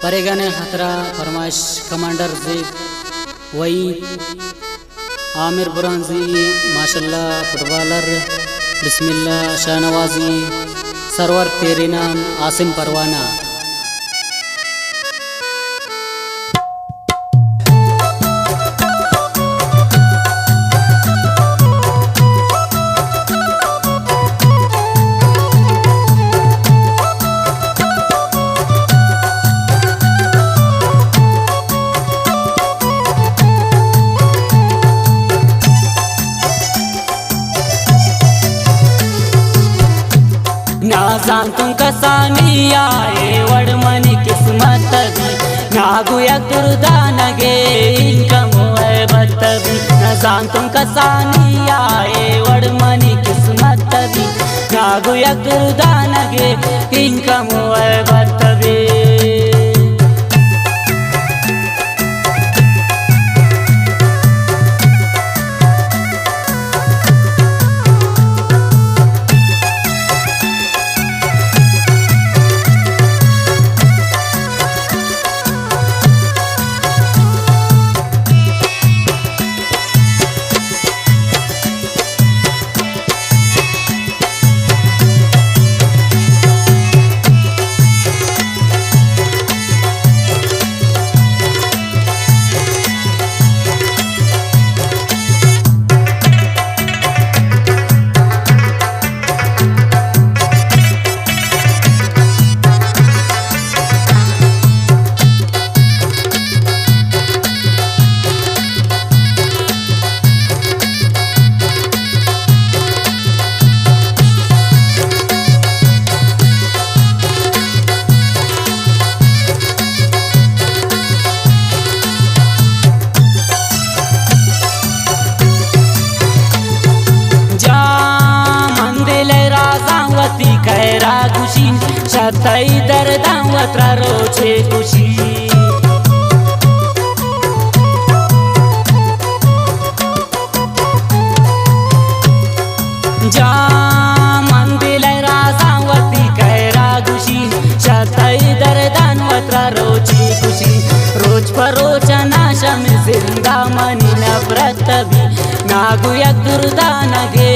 परेगाने खतरा फरमाइश कमांडर ज़ेब वही आमिर बुरानजी माशाल्लाह फुटबॉलर बिस्मिल्लाह शाहनवाजी सरवर तेरे नाम आसिम परवाना। नाजान तुम कसानी आए वडमनी किस्मत भी नागुया दुर्दानगे इनका मोए बतबी। नाजान तुम कसानी आए वडमनी किस्मत भी नागुया दुर्दानगे इनका मोए बतबी। खैरा खुशी शतई दर्दावत्रा रोचे खुशी जा मंदिर राजावती खैरा खुशी शतई दर्दावत्रा रोचे खुशी। रोज परोच नाशा में जिंदा मनी नफरत भी नागुया दुर्दानगे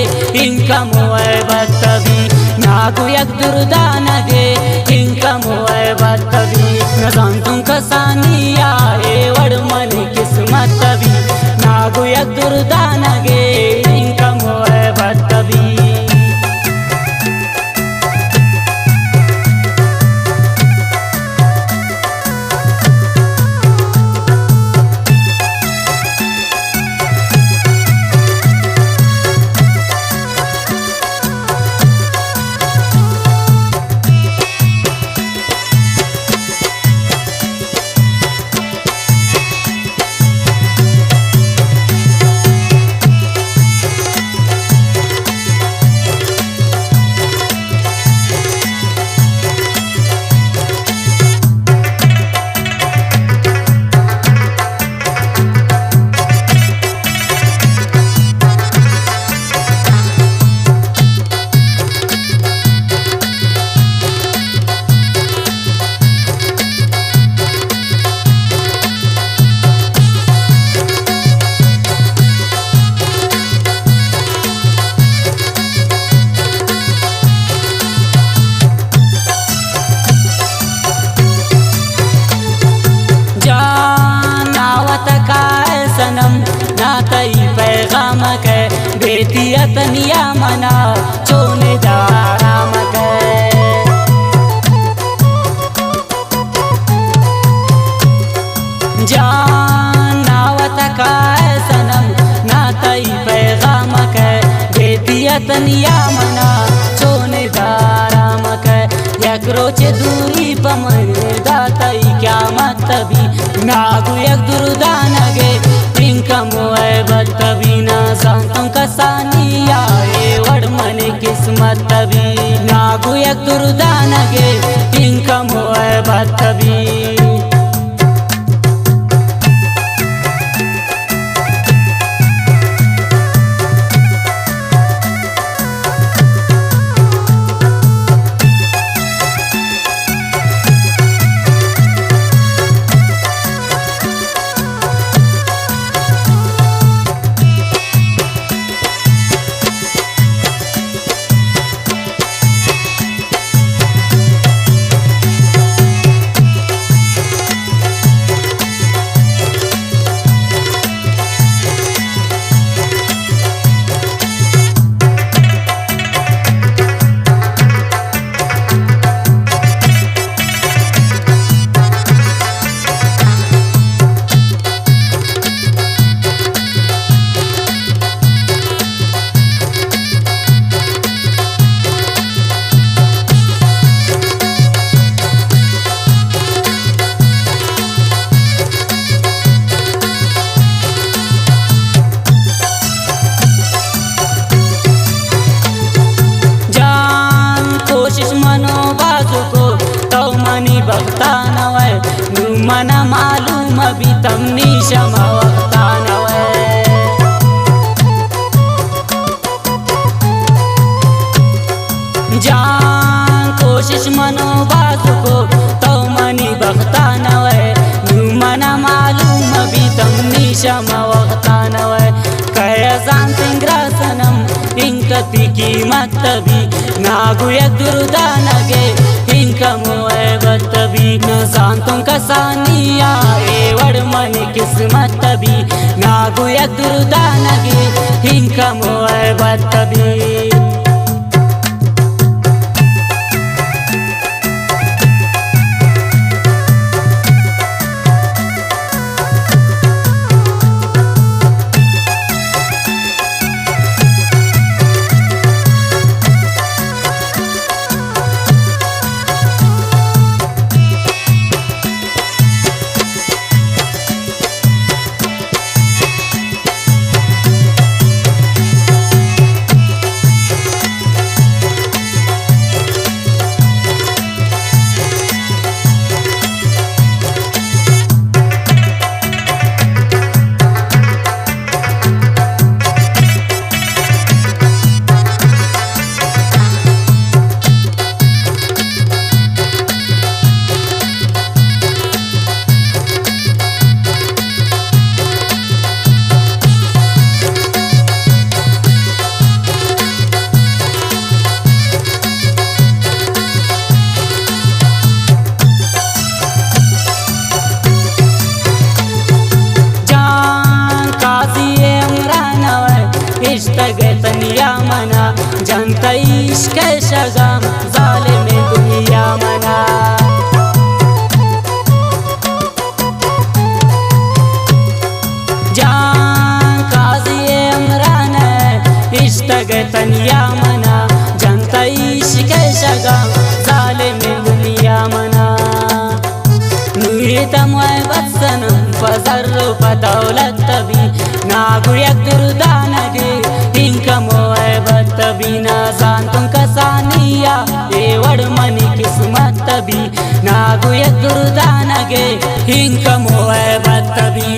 इनका मोए बतबी। नागुया दुर्दानगे इनका मोए बतबी। नजान तुम कसानी आए वडमनी किस्मत भी नागुया दुर्दानगे इनका मोए बतबी। नातई पैगाम के बेतिया तनिया मना चोने दाराम के जान नावत का सनम नातई पैगाम के बेतिया तनिया मना चोने दाराम के। यकरोच दूरी पमर दातई क्या मतबी नागुया दुर्दानगे इनका मोए बतबी। नाजान तुम कसानी आए वडमनी किस्मत भी नागुया दुर्दानगे इनका मोए बतबी। मन मालूम भी तमनी शमा वक्ता नवे जान कोशिश मनो बाजू को तो मनी बख्ता नवे मन मालूम भी तमनी शमा वक्ता नवे कह जान तिंगरा सनम इंकती कीमत भी नागु एक दुरुदा नगे इनका मुहब्बत भी न सांतों का सानिया ए वड़ मन किस्मत भी नागु एक दुरुदा नगे इनका मुहब्बत भी तनिया मना जनता इश्क शगम जालिम दुनिया मना जान काजी इमरान इश्क तनिया मना जनता इश्क शगम जालिम दुनिया मना नूरी तमोहब्बत सनम फजर दौलत भी नागु एक दुरुदा नगे इनका मुहब्बत भी ना सांतों का सानिया ए वड़ मनी किस्मत भी नागु एक दुरुदा नगे इनका मुहब्बत भी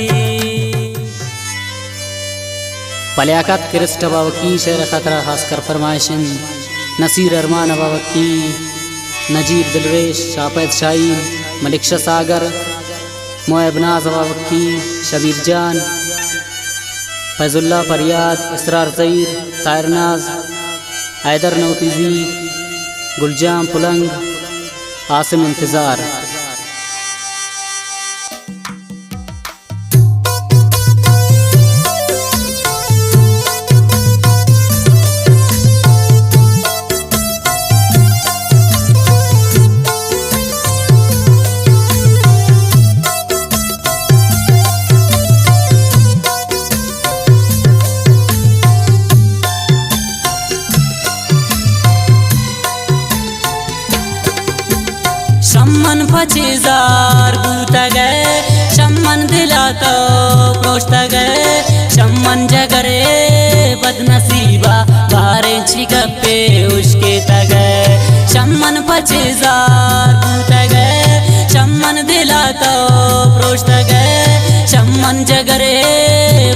पलियाकत क्रिस्ट बावकी शेर खतरा खासकर फरमाइशन नसीर अरमान बावकी नजीब दिलवेश शापैद शाहीन मलिक सागर मोहबनाज बावकी शबीर जान फैजुल्ला फरियाद इसरार ज़हीर तायरनाज हैदर नौतीजी गुलजाम पुलंग आसिम इंतज़ार शम्मन फचीजार बूत गए शम्मन दिला तो प्रोष्ट गए शम्मन जगरे बदनसीबा बारे छिगपे उसके तगे शम्मन फचीजार बूत गए शम्मन दिला तो प्रोष्ट गए शम्मन जगरे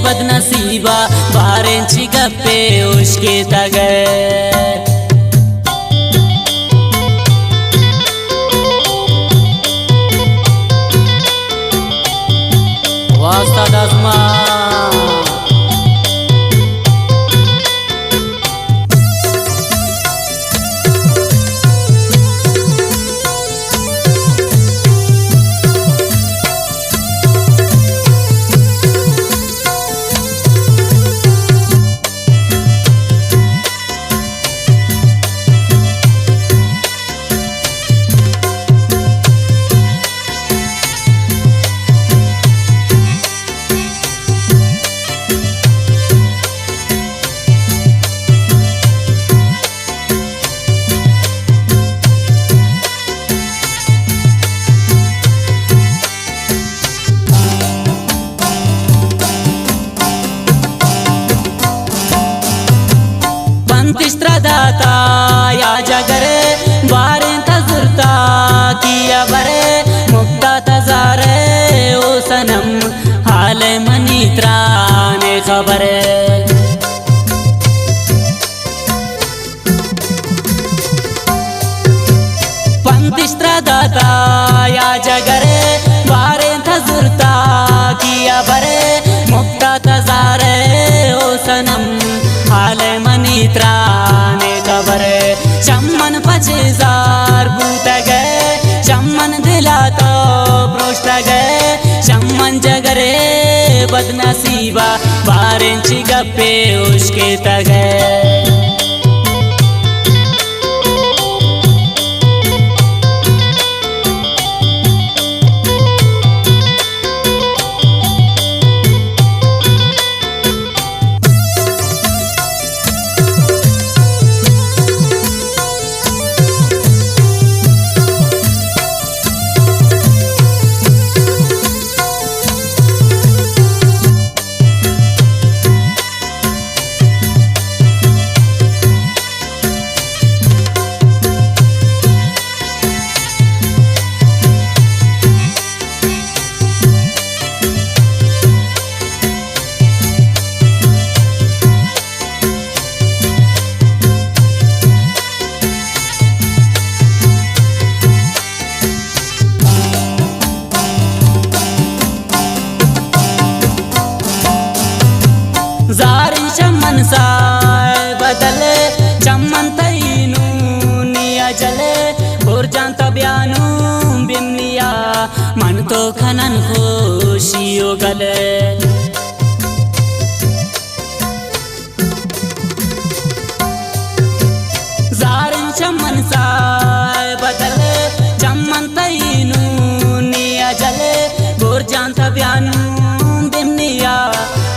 बदनसीबा बारे छिगपे उसके तगे वास्ता दसमा खबर पंतिस्त्रदाता या जगरे बारे थजुरता किया बरे मुक्ता तजारे ओ सनम हाले मनीत्रा ने खबर शम्मन 5000 बूत गए शम्मन दिला तो प्रोष्ट गए शम्मन जगरे बदनसीबा बारेंची गप्पे उसके तगे ज़ारी चमन साए बदले चमन तईनू निया जले और जानता बयानू बिमनिया मन तो खनन खुशियों गले ज़ारी चमन साए बदले चमन तईनू निया जले और जानता बयानू बिमनिया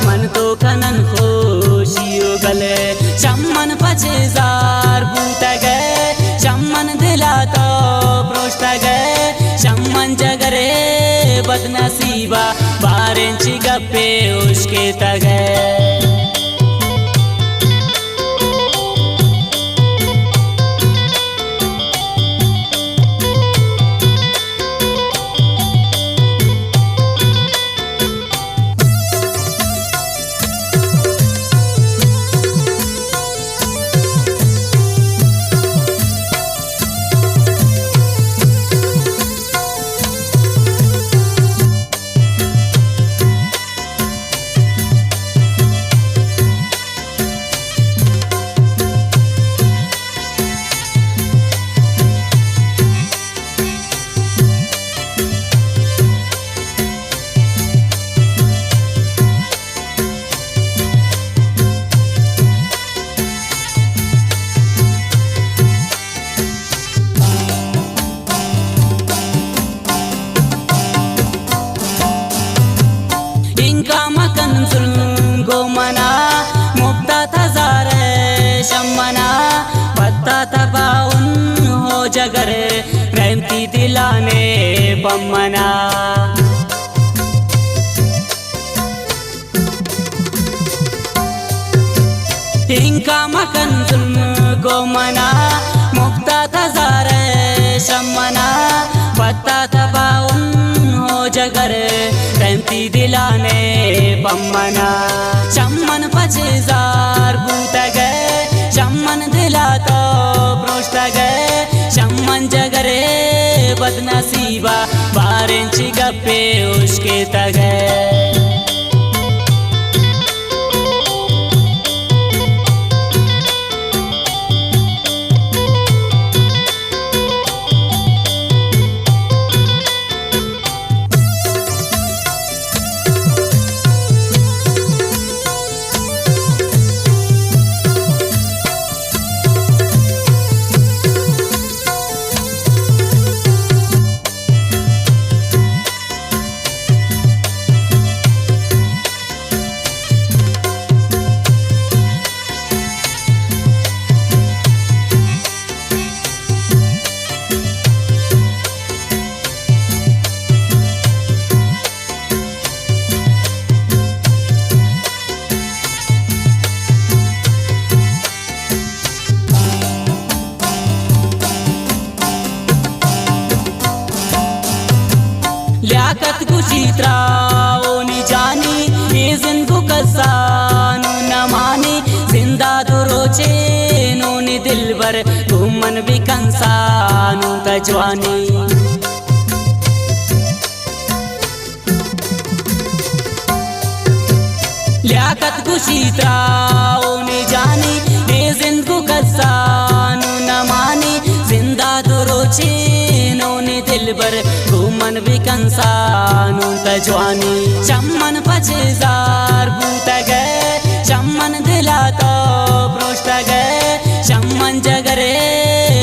मन तो खनन खुशियों गले शम्मन 5000 बूत गए शम्मन दिला तो प्रोष्ट गए शम्मन जगरे बदनसीबा बारेंची गप्पे उसके तगे गोमना मुक्ता तजारे शम्मना पत्ता तबाउन हो जगरे रहमती दिलाने बम्मना इनका मकन गोमना मुक्ता तजारे शम्मना पत्ता तबाउन हो जगरे रहमती दिलाने बम्मना शम्मन 5000 बूत गए शम्मन दिला तो प्रोष्ट गए शम्मन जगरे बदनसीबा बारेंची गप्पे उसके तगे लियाकत गुशीत्रा ओनी जानी ये जिनको कसा रोचे नूनी दिलबर घूमन भी कंसानू तजवानी लियाकत खुशी त्राओने जानी ने जिंदगू कसानू न मानी जिंदा तो रोचे नूनी दिलबर घूमन भी कंसानू तजवानी चम्मन 5000 बूत गए चम्मन दिला तो प्रोष्ट गए चम्मन जगरे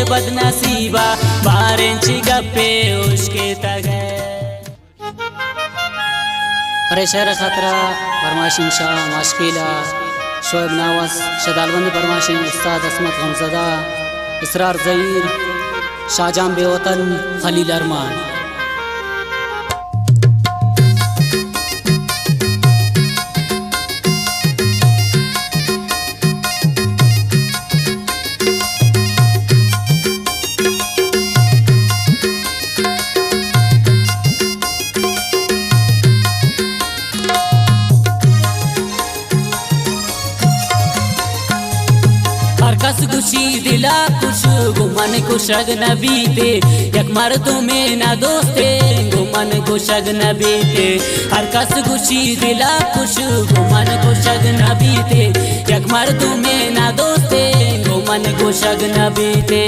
बदनसीबा 12 इंच गप्पे उसके तगे परेशर खतरा फरमाशिन शाह माशकीला शोएब नावस शदालबंद फरमाशिन उस्ताद असमत गमजदा इसरार ज़हीर शाहजाम बेवतन खलील अरमान कस खुशी दिला खुश गुमन कुशग नबी थे यक मर्दों में ना दोस्ते गुमन कुशग नबी थे हर कस खुशी दिला खुश गुमन कुशग नबी थे यक मर्दों में ना दोस्ते गुमन कुशग नबी थे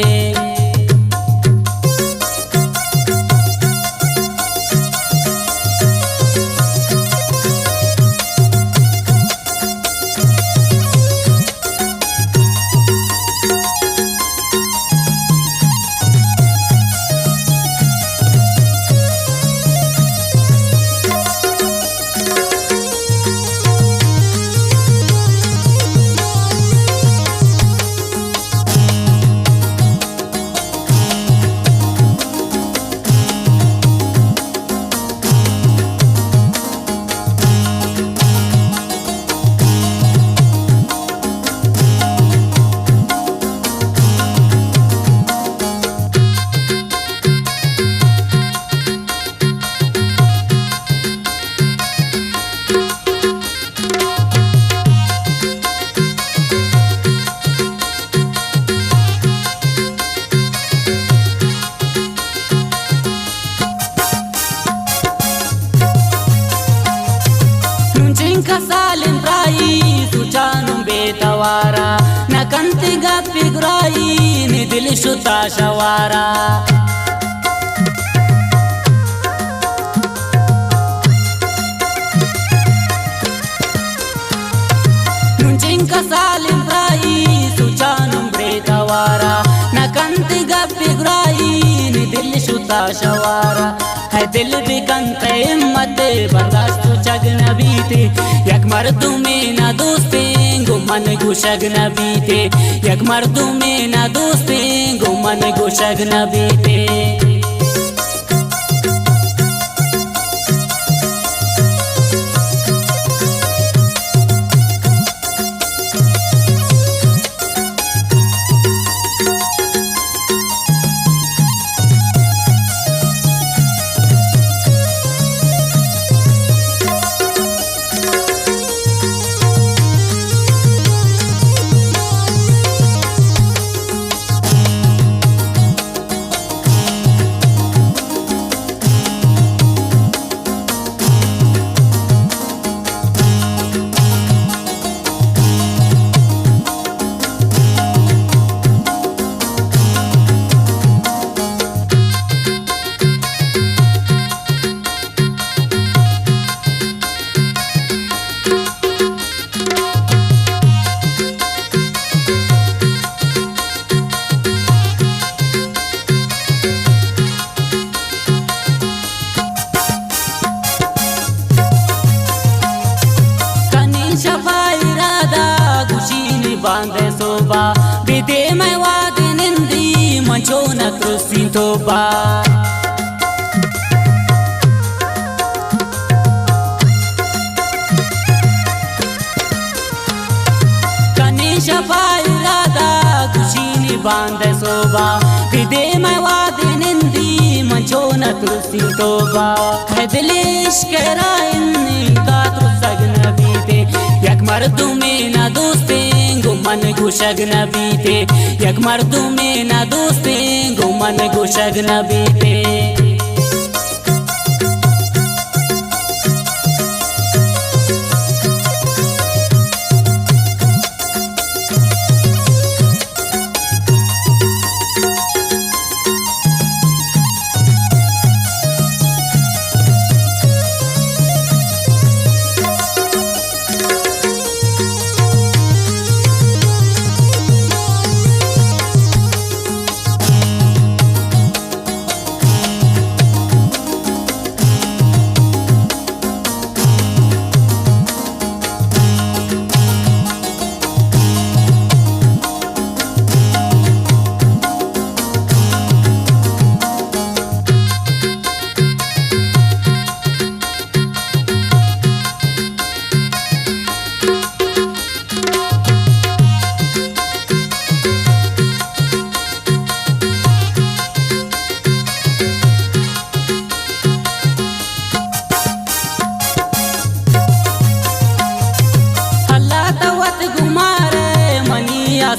Kasalin rai sucanum betawara nakanti gappi grai ni dil shuta shawara nunjin kasalin rai sucanum betawara nakanti gappi grai ni dil shuta shawara है दिल भी कंते हिम्मत बर्दाश्त चग नबी थे यक मर्दों में ना दोस्ते गुमन गुशग नबी थे यक मर्दों में ना दोस्ते गुमन गुशग नबी थे बांधे सोबा बिदे मैं वाद निंदी मंचो न कृषि तोबा कने शफाई राधा खुशी बांधे सोबा बिदे मैं वाद निंदी मंचो न कृषि तोबा है दिलिश करा इन का तो सगन बीते यक मर्दों में ना दोस्ते गुमन गुशग न बीते यक मर्दू में ना दोस्ते गुमन गुशग न बीते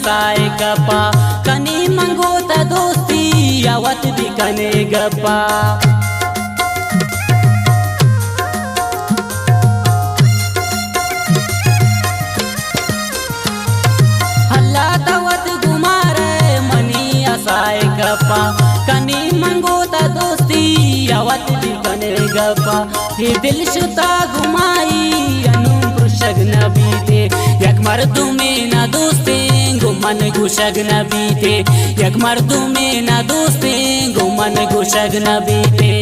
साए गप्पा कनी मंगो त दोस्ती यावत भी कने गप्पा हल्ला तवत गुमारे मनी साए गप्पा कनी मंगो त दोस्ती यावत भी कने गप्पा ये दिल शुता घुमाई अनु पुरुषग न बीते यक मर्दू में ना दोस्ते गुमन गुशग न बीते यक मर्दू में ना दोस्ते गुमन गुशग न बीते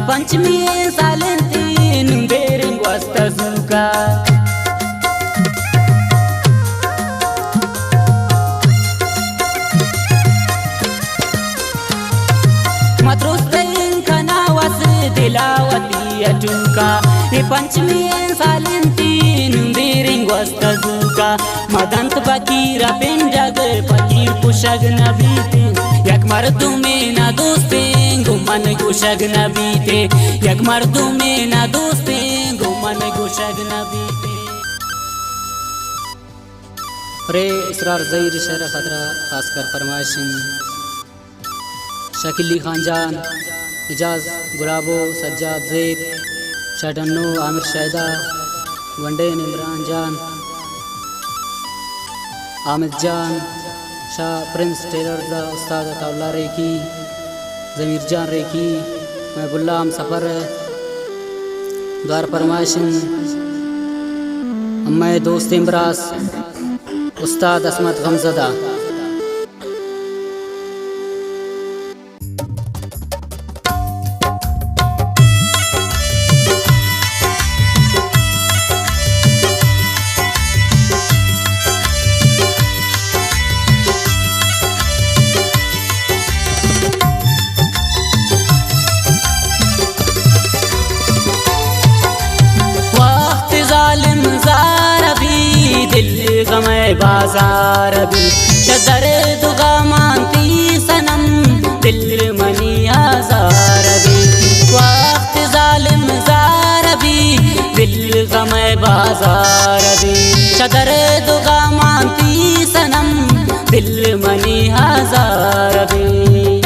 पंचमी सालंती नुंदेरिंग वस्ता zuka matrustayin kana was dilawati atuka Panchami सालंती नुंदेरिंग वस्ता zuka मदंत बकीरा पेंजग फकीर पुशग नबीते यक मर्दू में ना दोस्ते गुमन गुशग न बीते यक मर्दू में ना दोस्ते गुमन गुशग न बीते रे इसरार ज़हीर शहर खतरा खासकर फरमाइशिन शकीली खान जान इजाज गुलाबो सज्जाद ज़ेब शाडन्नो आमिर शाहिदा वनडेन इमरान जान आमिद जान शाह प्रिंस टेलर दा उस्ताद अताउल्ला रेखी ज़मीर जान रेखी महबुल्ला हम सफ़र द्वार फरमाइशिन अम्मे दोस्त इमरास उस्ताद असमत गमज़दा बाजार भी शदर दुगा मानती सनम दिल मनी आजार भी वक्त जालिम जार भी दिल गमे बाजार भी शदर दुगा मानती सनम दिल मनी आजार भी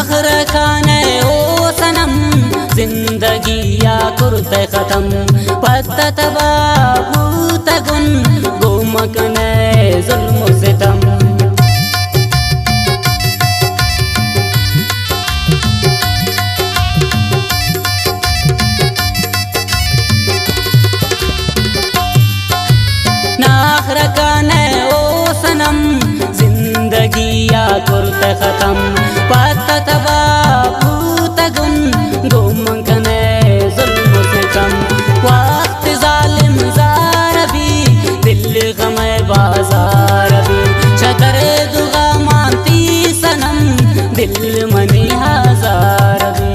नखरा खाने ओ सनम जिंदगी या कुर्ते खत्म पत्ता तबा भूत गुन गोमकने जुल्म सितम नखरा खाने ओ सनम जिंदगी या कुर्ते खत्म पत्ता तबा भूत गुन गोमकने जुल्म सितम वक्त जालिम जार भी दिल गमे बाजार भी शतर दुगा मानती सनम दिल मनी हजार भी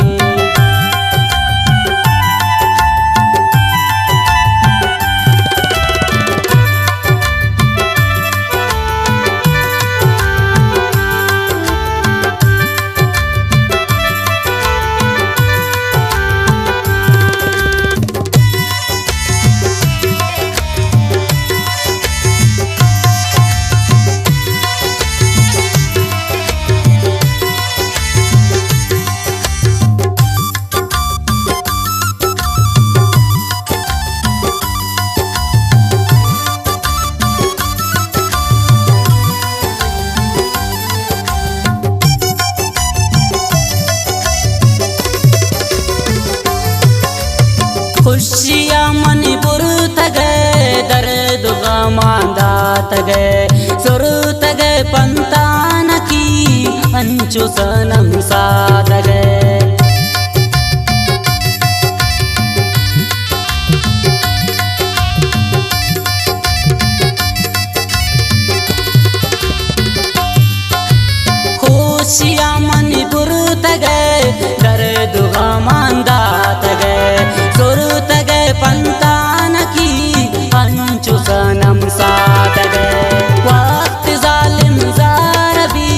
खुशियाँ मन बुरत गए दर्द गमांदा तगे सुरत गए पंतान की अंचु सनम साथ गए खुशियाँ मन बुरत गए दर्द गमांदा तगे सुरत गए पंतान की अंचु सनम साथ गए वक्त जालिम जार भी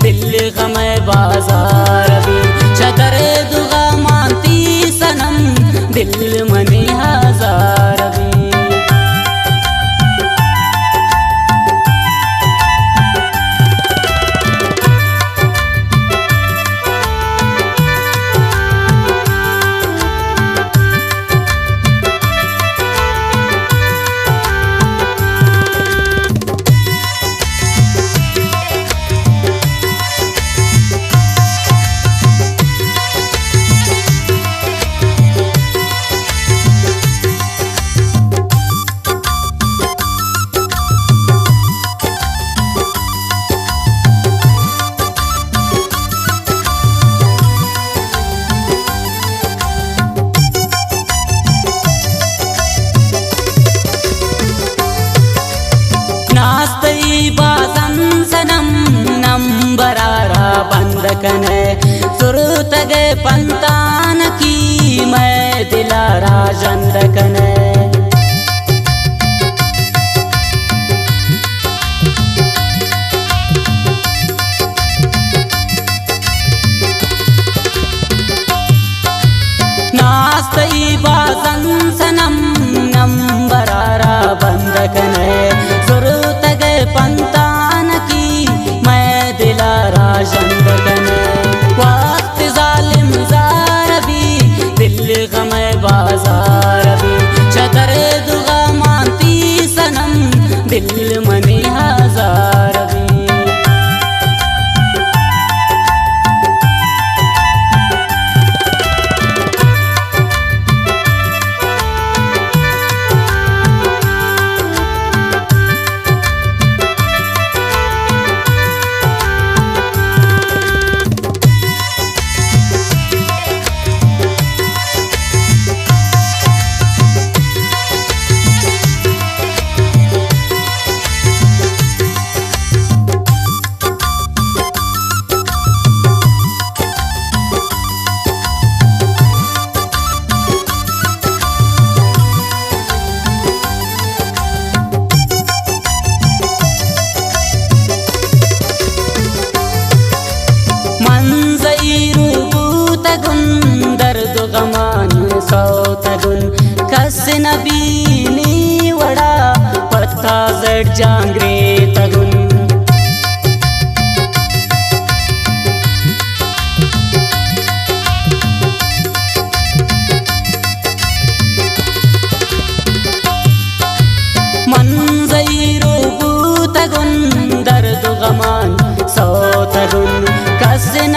दिल गमे बाजार भी शतर दुगा मानती सनम दिल मनी हजार भी बरारा बंद कने सुरत गए पंतान की मैं दिलारा जंद कने नास्तई बाजन सनम नंबरारा बंद कने सुरत गए पंतान की दिलारा जंद कने वक्त जालिम जार भी दिल गमे बाजार भी शतर दुगा मानती सनम दिल मनी हजार भी नबी नी वड़ा पत्ता जड़ जांगरे तगुन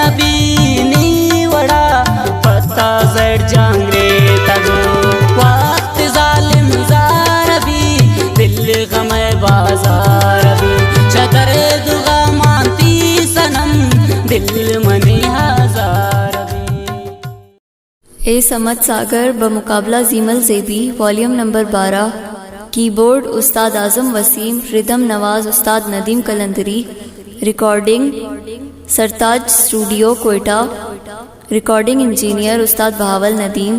नबी वड़ा पत्ता जड़ जांगरे तगो वक्त जालिम जार भी दिल गम बाजार भी शतर दुगा मानती सनम दिल मनी हजार भी। ए समत सागर बमुकाबला जीमल ज़ेबी वॉल्यूम नंबर 12। कीबोर्ड उस्ताद आज़म वसीम, रिदम नवाज उस्ताद नदीम कलंदरी, रिकॉर्डिंग सरताज स्टूडियो कोयटा, रिकॉर्डिंग इंजीनियर उस्ताद बहावल नदीम,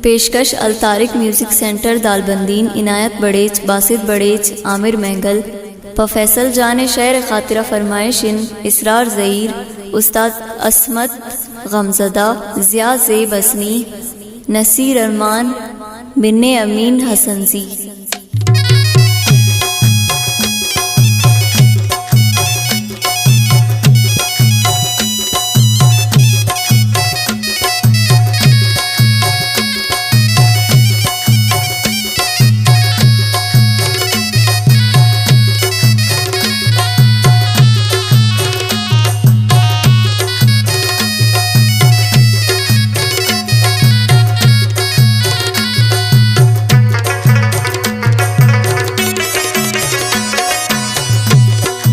पेशकश अल तारिक म्यूज़िक सेंटर दालबंदीन, इनायत बड़ेच, बासित बड़ेच, आमिर महगल, प्रोफेसर जान शेर खातिरा फरमाइशिन, इसरार ज़हीर, उस्ताद असमत गमज़दा, ज़िया ज़ेब असनी, नसीर अरमान, बिन्ने अमीन हसनजी।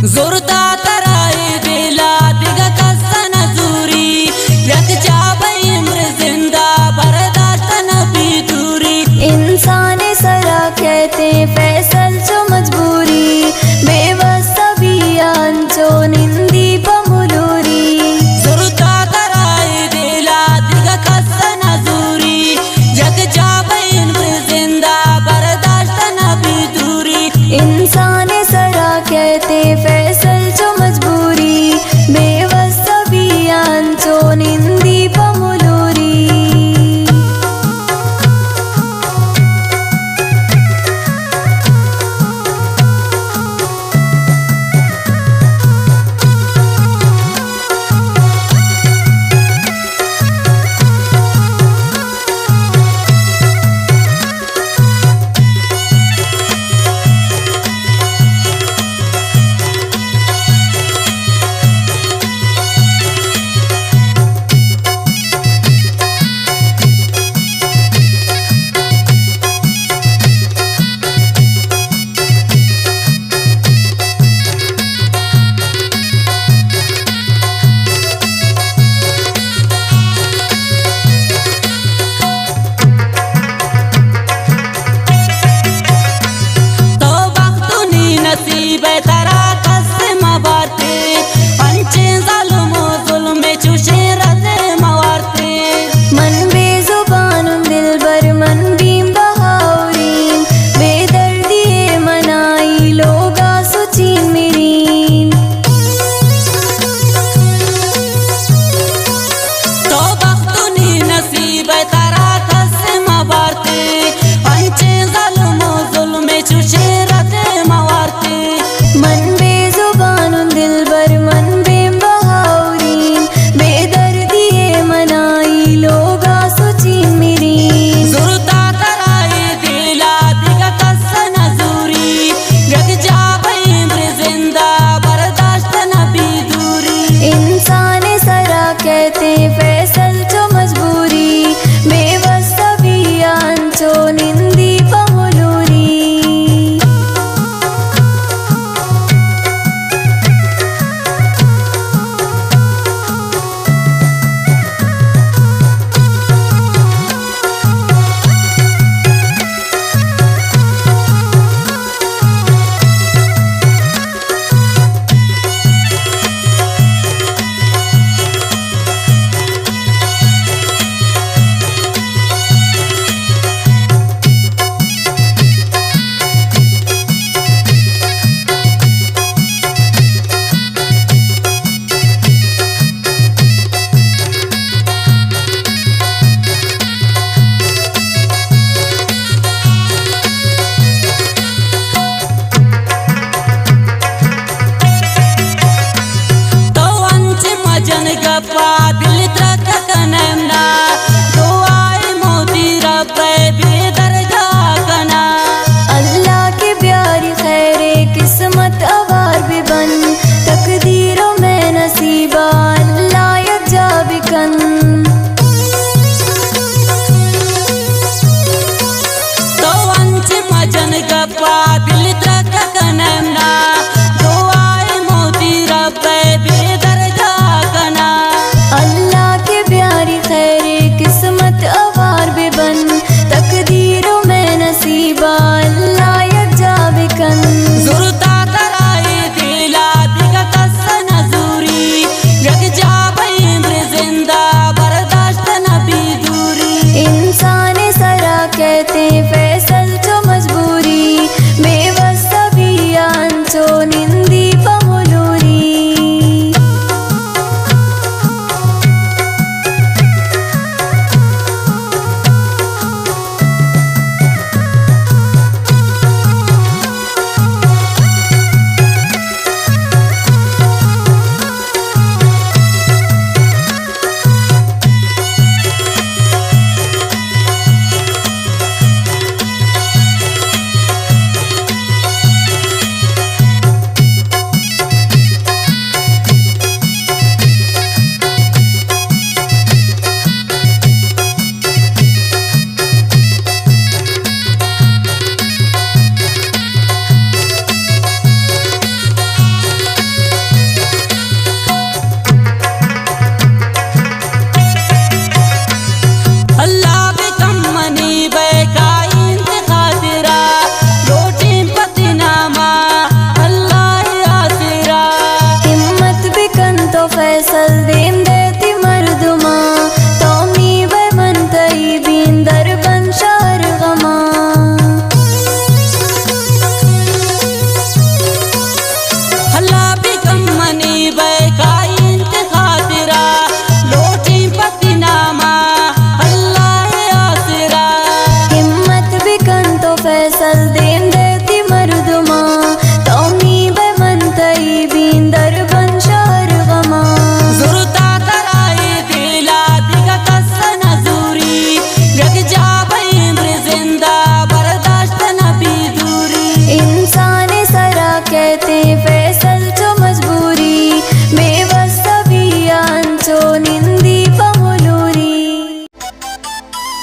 जोरता तराए दिला दिगा कसन जूरी यक चाबई इम्र जिंदा बर्दाश्त नबी दूरी। इंसान सरा कहते फैसल जो मजबूरी, बेबस तबियान जो निंदी बमुलूरी। जोरता तराए दिला दिगा कसन जूरी यक चाबई इम्र जिंदा बर्दाश्त नबी दूरी। इंसान सरा कहते फैसल जो मजबूरी, बेबस तबियान जो निंदी बमुलूरी।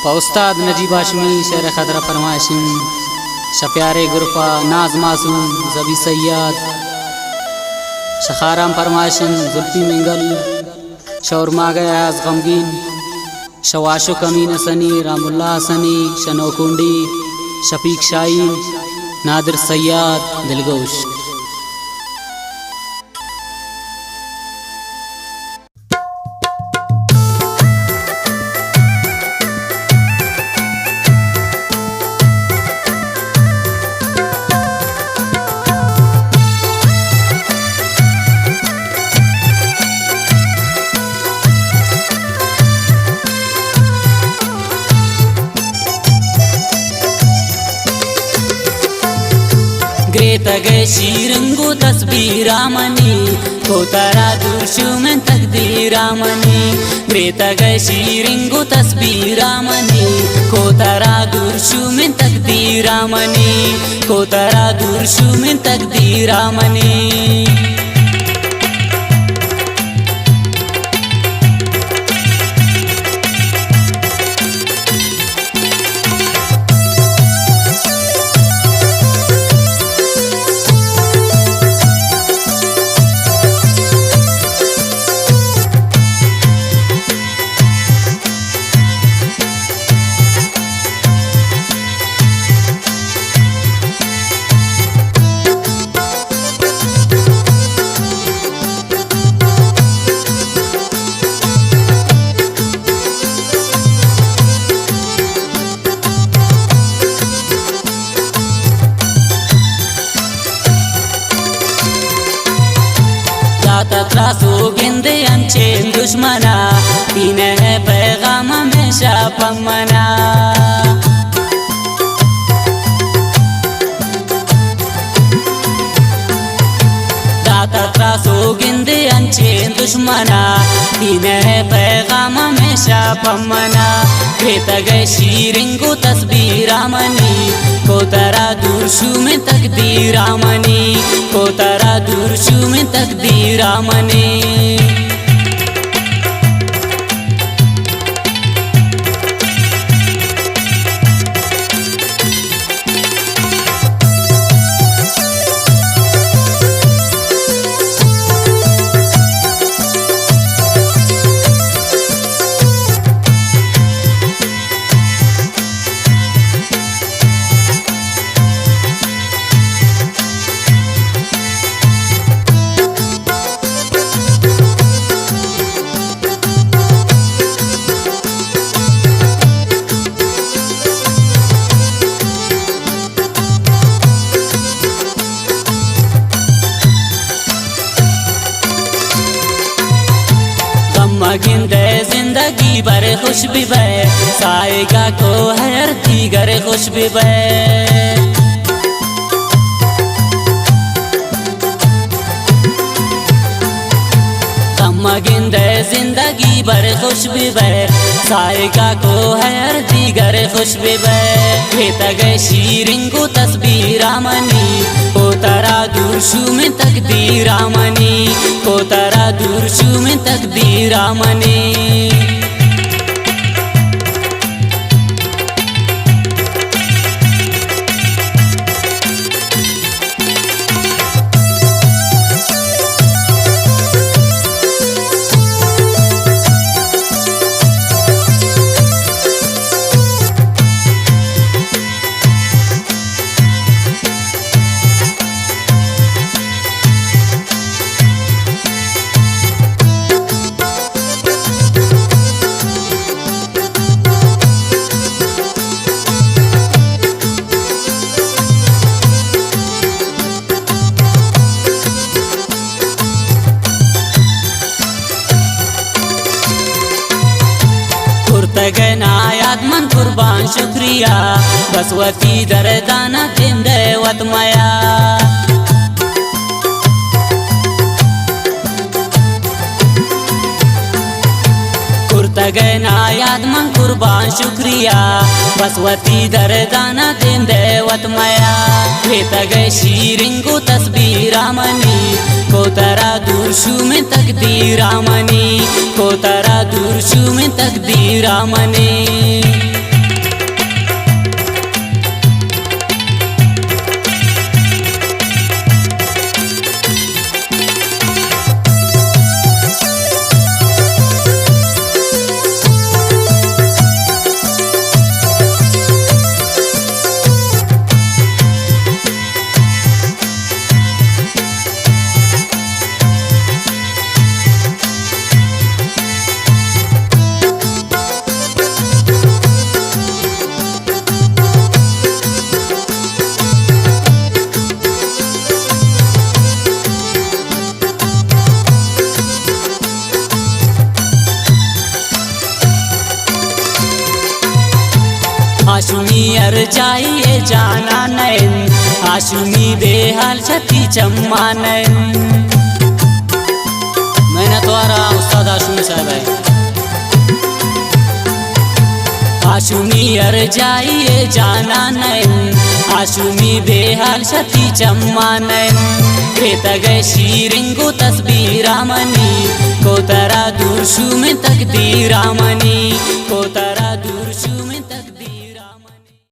उस्ताद नजीब हाशमी शेर खदरा फरमाइशिन शप्यारे गुरफा नाज मासूम जबी सैयद शखाराम फरमाइशिन जुल्फी मिंगल शौर मागे आज गमगीन शवाशो कमीन सनी रामुल्ला सनी शनोकुंडी शफीक शाहीन नादिर सैयद दिलगोश। ग्रेतगे शीरंगो तस्बीरामनी कोतरा दुर्शु में तकदीरामनी ग्रेतगे शीरंगो तस्बीरामनी कोतरा दुर्शु में तकदीरामनी कोतरा दुर्शु में तकदीरामनी। त्रासो गिंदे अंचे दुश्मना तीन है पैगाम हमेशा पमना दाता त्रासो गिंदे अंचे दुश्मना तीन है पैगाम हमेशा पमना ग्रेतगे शीरंगो तस्बीरामनी कोतरा दुर्शु में तकदीरामनी कोतरा दुर्शु में तकदीरामनी। मगिंदे जिंदगी भर खुश भी बे साएगा को हर दीगर खुश भी बे मगिंदे जिंदगी भर खुश भी बे साएगा को हर दीगर खुश भी बे ग्रेतगे शीरंगो तस्बीरामनी कोतरा दुर्शु में तकदीरामनी कोतरा दुर्शु में तकदीरामनी। नायाद मन कुर्बान शुक्रिया बसवती दरदाना जिंदे वतमया कुर्तगे नायाद मन कुर्बान शुक्रिया बसवती दरदाना जिंदे वतमया ग्रेतगे शीरंगो तस्बीरामनी कोतरा दुर्शु में तकदीरामनी कोतरा दुर्शु में तकदीरामनी। आशुमी अर जाइए जाना नैन आशुमी बेहाल छती चम्मा नैन। मेहनत वाला उस्ताद आशुमी साहब है। आशुमी अर जाइए जाना नैन आशुमी बेहाल छती चम्मा नैन। खेत गए शीरिंगो तस्बीरा मनी को तरा दूर शू में तकदीरा मनी को तरा